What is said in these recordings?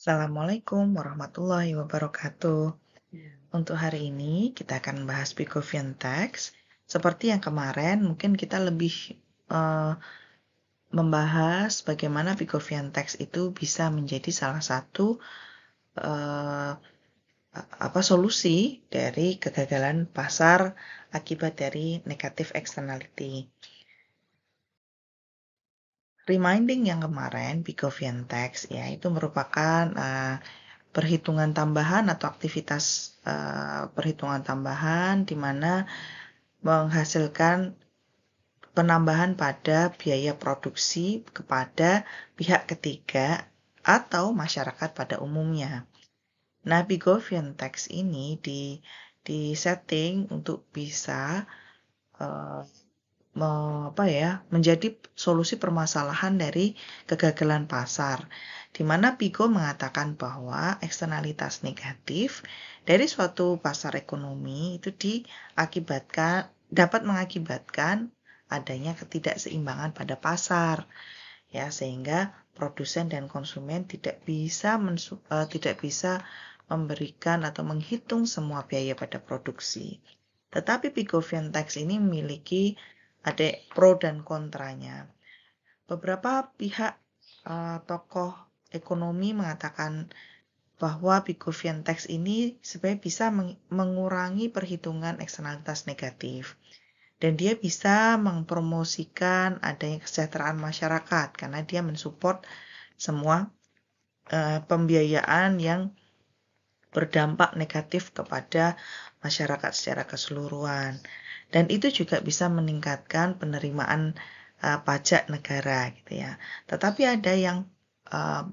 Assalamualaikum warahmatullahi wabarakatuh. Untuk hari ini kita akan bahas Pickovian Tax. Seperti yang kemarin, mungkin kita lebih eh, membahas bagaimana Pickovian Tax itu bisa menjadi salah satu eh, solusi dari kegagalan pasar akibat dari negatif externality. Reminding yang kemarin, Pickovian Tax ya itu merupakan perhitungan tambahan atau aktivitas perhitungan tambahan di mana menghasilkan penambahan pada biaya produksi kepada pihak ketiga atau masyarakat pada umumnya. Nah, Pickovian Tax ini di setting untuk bisa uh, menjadi solusi permasalahan dari kegagalan pasar, di mana Pico mengatakan bahwa eksternalitas negatif dari suatu pasar ekonomi itu dapat mengakibatkan adanya ketidakseimbangan pada pasar, ya, sehingga produsen dan konsumen tidak bisa memberikan atau menghitung semua biaya pada produksi. Tetapi Pickovian Tax ini memiliki ada pro dan kontranya. Beberapa pihak tokoh ekonomi mengatakan bahwa Pickovian Tax ini sebenarnya bisa mengurangi perhitungan eksternalitas negatif. Dan dia bisa mempromosikan adanya kesejahteraan masyarakat karena dia mensupport semua pembiayaan yang berdampak negatif kepada masyarakat secara keseluruhan. Dan itu juga bisa meningkatkan penerimaan pajak negara gitu ya. Tetapi ada yang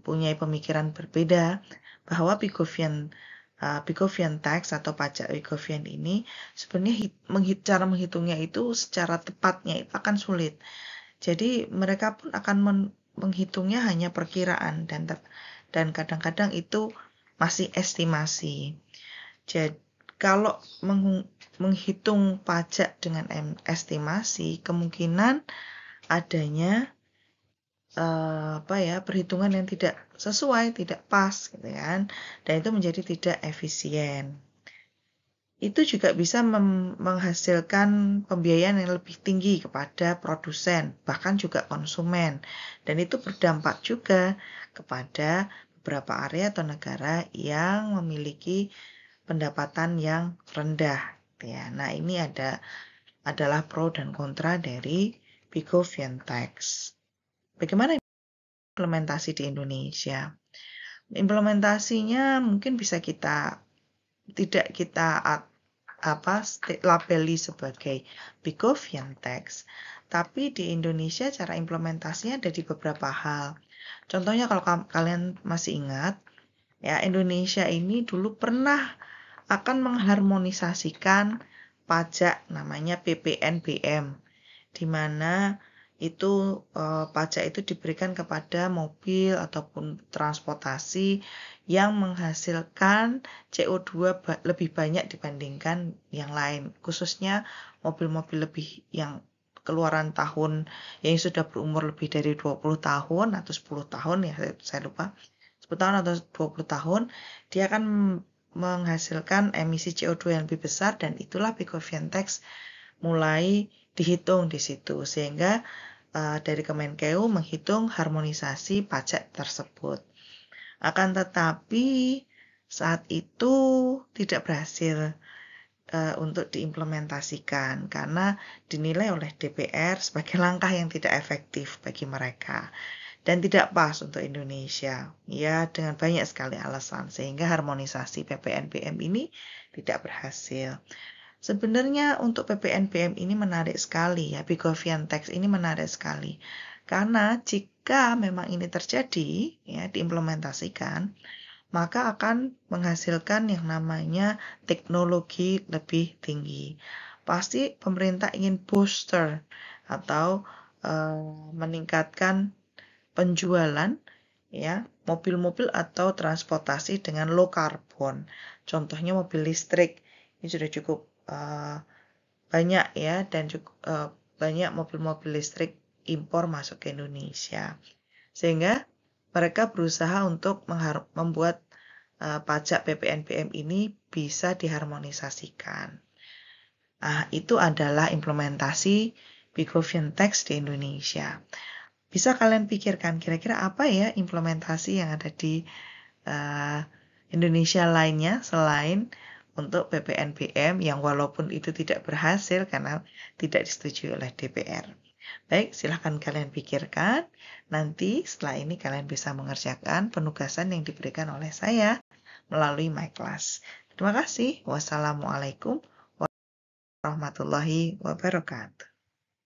punya pemikiran berbeda bahwa Pickovian Tax atau pajak Pickovian ini sebenarnya cara menghitungnya itu secara tepatnya itu akan sulit. Jadi mereka pun akan menghitungnya hanya perkiraan dan kadang-kadang itu masih estimasi. Jadi kalau menghitung pajak dengan estimasi, kemungkinan adanya perhitungan yang tidak sesuai, tidak pas, gitu kan? Dan itu menjadi tidak efisien. Itu juga bisa menghasilkan pembiayaan yang lebih tinggi kepada produsen, bahkan juga konsumen. Dan itu berdampak juga kepada beberapa area atau negara yang memiliki pendapatan yang rendah. Ya, nah ini adalah pro dan kontra dari Pickovian Tax. Bagaimana implementasi di Indonesia? Implementasinya mungkin bisa tidak kita labeli sebagai Pickovian Tax, tapi di Indonesia cara implementasinya ada di beberapa hal. Contohnya kalau kalian masih ingat, ya Indonesia ini dulu pernah akan mengharmonisasikan pajak namanya PPNBM, di mana itu pajak itu diberikan kepada mobil ataupun transportasi yang menghasilkan CO2 lebih banyak dibandingkan yang lain, khususnya mobil-mobil lebih yang keluaran tahun yang sudah berumur lebih dari 20 tahun atau 10 tahun ya saya lupa 10 tahun atau 20 tahun dia akan menghasilkan emisi CO2 yang lebih besar dan itulah Pickovian Tax mulai dihitung di situ sehingga dari Kemenkeu menghitung harmonisasi pajak tersebut. Akan tetapi saat itu tidak berhasil untuk diimplementasikan karena dinilai oleh DPR sebagai langkah yang tidak efektif bagi mereka dan tidak pas untuk Indonesia. Ya, dengan banyak sekali alasan sehingga harmonisasi PPNBM ini tidak berhasil. Sebenarnya untuk PPNBM ini menarik sekali ya, Pickovian Tax ini menarik sekali. Karena jika memang ini terjadi, ya diimplementasikan, maka akan menghasilkan yang namanya teknologi lebih tinggi. Pasti pemerintah ingin booster atau meningkatkan penjualan ya mobil-mobil atau transportasi dengan low carbon. Contohnya mobil listrik ini sudah cukup banyak ya dan cukup banyak mobil-mobil listrik impor masuk ke Indonesia. Sehingga mereka berusaha untuk membuat pajak PPNBM ini bisa diharmonisasikan. Nah, itu adalah implementasi Bigovian Tax di Indonesia. Bisa kalian pikirkan kira-kira apa ya implementasi yang ada di Indonesia lainnya selain untuk PPNBM yang walaupun itu tidak berhasil karena tidak disetujui oleh DPR. Baik, silahkan kalian pikirkan. Nanti setelah ini kalian bisa mengerjakan penugasan yang diberikan oleh saya melalui My Class. Terima kasih. Wassalamualaikum warahmatullahi wabarakatuh.